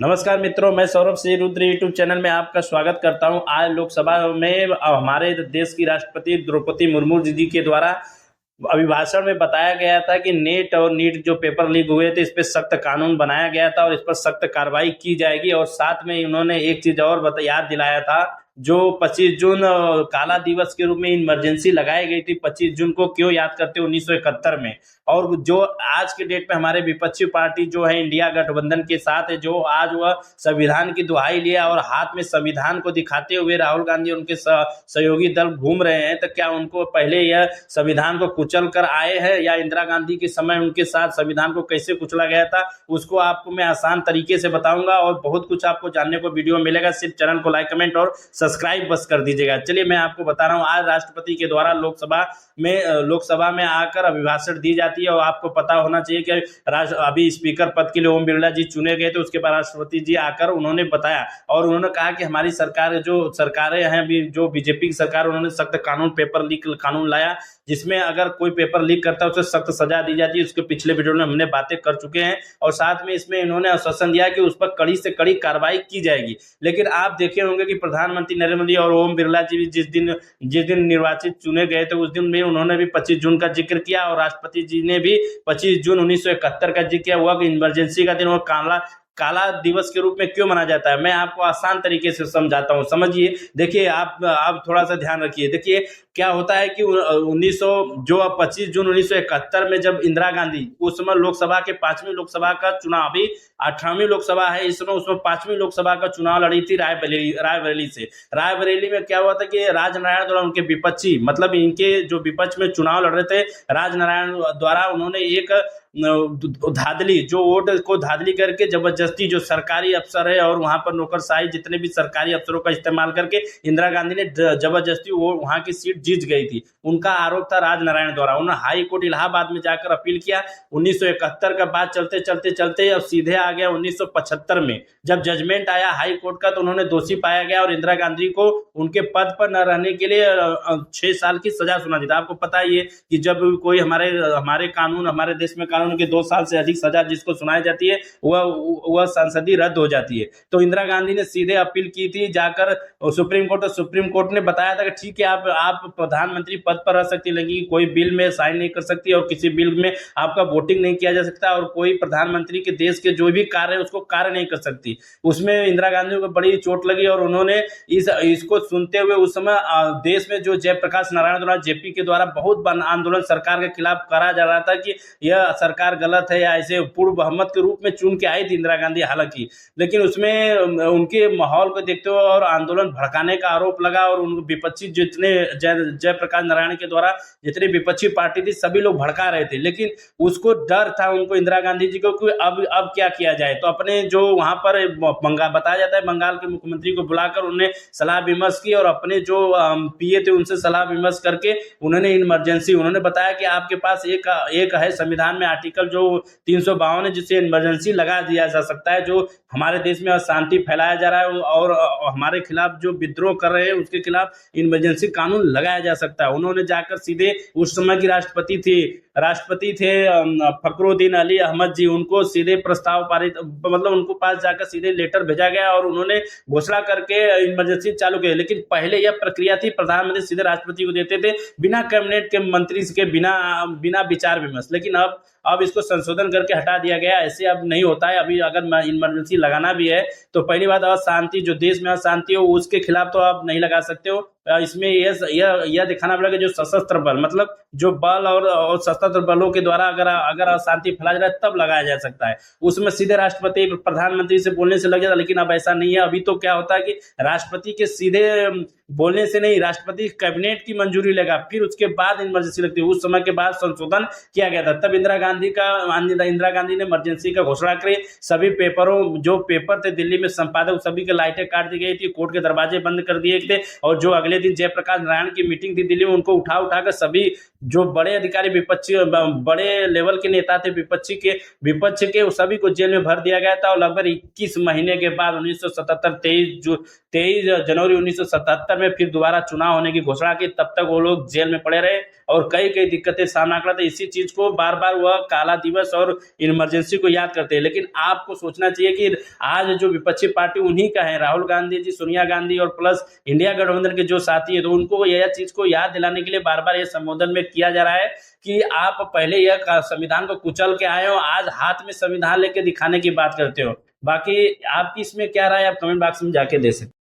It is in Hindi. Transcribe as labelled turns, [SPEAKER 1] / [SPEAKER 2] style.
[SPEAKER 1] नमस्कार मित्रों, मैं सौरभ सिंह रुद्र यूट्यूब चैनल में आपका स्वागत करता हूं। आज लोकसभा में हमारे देश की राष्ट्रपति द्रौपदी मुर्मू जी के द्वारा अभिभाषण में बताया गया था कि नेट और नीट जो पेपर लीक हुए थे, इस पर सख्त कानून बनाया गया था और इस पर सख्त कार्रवाई की जाएगी। और साथ में उन्होंने एक चीज और याद दिलाया था, जो 25 जून काला दिवस के रूप में इमरजेंसी लगाई गई थी। 25 जून को क्यों याद करते हैं 1971 में। और जो आज के डेट में हमारे विपक्षी पार्टी जो है इंडिया गठबंधन के साथ है, जो आज वह संविधान की दुहाई लिया और हाथ में संविधान को दिखाते हुए राहुल गांधी उनके सहयोगी दल घूम रहे हैं, तो क्या उनको पहले यह संविधान को कुचल कर आए हैं, या इंदिरा गांधी के समय उनके साथ संविधान को कैसे कुचला गया था, उसको आपको मैं आसान तरीके से बताऊंगा। और बहुत कुछ आपको जानने को वीडियो मिलेगा। सिर्फ चैनल को लाइक, कमेंट और सब्सक्राइब बस कर दीजिएगा। चलिए मैं आपको बता रहा हूँ, आज राष्ट्रपति के द्वारा लोकसभा में आकर अभिभाषण दी जाती है। और आपको पता होना चाहिए कि अभी स्पीकर पद के लिए ओम बिरला जी चुने गए थे। उसके बाद राष्ट्रपति जी आकर उन्होंने बताया और उन्होंने कहा कि हमारी सरकार, जो सरकारें हैं, जो बीजेपी की सरकार, उन्होंने सख्त कानून, पेपर लीक कानून लाया, जिसमें अगर कोई पेपर लीक करता है उसे सख्त सजा दी जाती है। उसके पिछले वीडियो में हमने बातें कर चुके हैं। और साथ में इसमें इन्होंने आश्वासन दिया कि उस पर कड़ी से कड़ी कार्रवाई की जाएगी। लेकिन आप देखे होंगे कि प्रधानमंत्री नरेंद्र मोदी और ओम बिरला जी भी जिस दिन निर्वाचित चुने गए थे, उस दिन में उन्होंने भी 25 जून का जिक्र किया। और राष्ट्रपति जी ने भी 25 जून 1971 का जिक्र किया हुआ कि इमरजेंसी का दिन और काला दिवस के रूप में क्यों मनाया जाता है। मैं आपको आसान तरीके से समझाता हूं, समझिए। देखिए, आप थोड़ा सा ध्यान रखिए। देखिए क्या होता है कि 25 जून 1971 में जब इंदिरा गांधी, उस समय लोकसभा के 5वीं लोकसभा का चुनाव, अभी 18वीं लोकसभा है इस समय, उसमें 5वीं लोकसभा का चुनाव लड़ी थी रायबरेली से। रायबरेली में क्या हुआ था कि राजनारायण द्वारा, उनके विपक्षी, मतलब इनके जो विपक्ष में चुनाव लड़ रहे थे, राजनारायण द्वारा उन्होंने एक धांधली, जो वोट को धांधली करके जबरदस्ती, जो सरकारी अफसर है और वहां पर नौकरशाही, जितने भी सरकारी अफसरों का इस्तेमाल करके इंदिरा गांधी ने जबरदस्ती वो वहां की सीट जीत गई थी। उनका आरोप था राजनारायण द्वारा। उन्होंने हाई कोर्ट इलाहाबाद में जाकर अपील किया। 1971 का बात चलते अब सीधे आ गया 1975 में, जब जजमेंट आया हाई कोर्ट का, तो उन्होंने दोषी पाया गया और इंदिरा गांधी को उनके पद पर न रहने के लिए 6 साल की सजा सुना दी। आपको पता ही है कि जब कोई हमारे कानून, हमारे देश में कानून के 2 साल से अधिक सजा जिसको सुनाई जाती है, वह संसदीय रद्द हो जाती है। तो इंदिरा गांधी ने सीधे अपील की थी जाकर सुप्रीम कोर्ट। सुप्रीम कोर्ट ने बताया था कि ठीक है, आप प्रधानमंत्री पद पर रह सकती, लेकिन कोई बिल में साइन नहीं कर सकती और किसी बिल में आपका वोटिंग नहीं किया जा सकता, और कोई प्रधानमंत्री के देश के जो भी कार्य है उसको कार्य नहीं कर सकती। उसमें इंदिरा गांधी को बड़ी चोट लगी और उन्होंने इसको सुनते हुए उस समय देश में जो जयप्रकाश नारायण द्वारा, जेपी के द्वारा बहुत आंदोलन सरकार के खिलाफ करा जा रहा था कि यह सरकार गलत है, या ऐसे पूर्व बहुमत के रूप में चुन के आई थी इंदिरा गांधी हालांकि। लेकिन उसमें उनके माहौल को देखते हुए और आंदोलन भड़काने का आरोप लगा, और उन विपक्षी जितने जयप्रकाश नारायण के द्वारा जितनी विपक्षी पार्टी थी, सभी लोग भड़का रहे थे। लेकिन उसको डर था उनको, इंदिरा गांधी जी को, कि अब क्या किया जाए। तो अपने जो वहां पर बताया जाता है, बंगाल के मुख्यमंत्री को बुलाकर उन्हें सलाह विमर्श की, और अपने जो पीए थे उनसे सलाह विमर्श करके उन्होंने बताया कि आपके पास एक है संविधान में आर्टिकल जो 352 है, जिससे इमरजेंसी लगा दिया जा सकता है। जो हमारे देश में अशांति फैलाया जा रहा है और हमारे खिलाफ जो विद्रोह कर रहे हैं उसके खिलाफ इमरजेंसी कानून लगाया जा सकता है। उन्होंने जाकर सीधे, उस समय की राष्ट्रपति थे फखरुद्दीन अली अहमद जी, उनको सीधे प्रस्ताव पारित, मतलब उनको पास जाकर सीधे लेटर भेजा गया और उन्होंने घोषणा करके इमरजेंसी चालू की। लेकिन पहले यह प्रक्रिया थी, प्रधानमंत्री सीधे राष्ट्रपति को देते थे बिना कैबिनेट के मंत्री के, बिना विचार विमर्श। लेकिन अब इसको संशोधन करके हटा दिया गया। ऐसे अब नहीं होता है। अभी अगर इमरजेंसी लगाना भी है तो पहली बात, अशांति, जो देश में अशांति हो उसके खिलाफ तो आप नहीं लगा सकते हो। इसमें यह दिखाना पड़ेगा जो सशस्त्र बल, मतलब जो बल और सशस्त्र बलों के द्वारा अगर अशांति फैला जा रहा है तब लगाया जा सकता है। उसमें सीधे राष्ट्रपति प्रधानमंत्री से बोलने से लग जाता, लेकिन अब ऐसा नहीं है। अभी तो क्या होता है कि राष्ट्रपति के सीधे बोलने से नहीं, राष्ट्रपति कैबिनेट की मंजूरी लेगा, फिर उसके बाद इमरजेंसी लगती है। उस समय के बाद संशोधन किया गया था, तब इंदिरा गांधी ने इमरजेंसी का घोषणा करी। सभी जो पेपर थे दिल्ली में संपादक, सभी की लाइटें काट दी गई थी, कोर्ट के दरवाजे बंद कर दिए थे, और जो अगले पहले दिन जयप्रकाश नारायण की मीटिंग थी दिल्ली में, उनको उठा कर सभी जो बड़े अधिकारी विपक्षी बड़े लेवल के नेता थे विपक्ष के सभी को जेल में भर दिया गया था। और लगभग 21 महीने के बाद 23 जनवरी 1977 में फिर दोबारा चुनाव होने की घोषणा की। तब तक वो लोग जेल में पड़े रहे और कई दिक्कतें सामना करना था। इसी चीज को बार बार वह काला दिवस और इमरजेंसी को याद करते हैं। लेकिन आपको सोचना चाहिए कि आज जो विपक्षी पार्टी उन्हीं का है, राहुल गांधी जी, सोनिया गांधी और प्लस इंडिया गठबंधन के जो साथी है, तो उनको यह चीज को याद दिलाने के लिए बार बार यह संबोधन में किया जा रहा है कि आप पहले यह संविधान को कुचल के आए हो, आज हाथ में संविधान लेके दिखाने की बात करते हो। बाकी आपकी इसमें क्या राय, आप कमेंट बॉक्स में जाके दे सकते।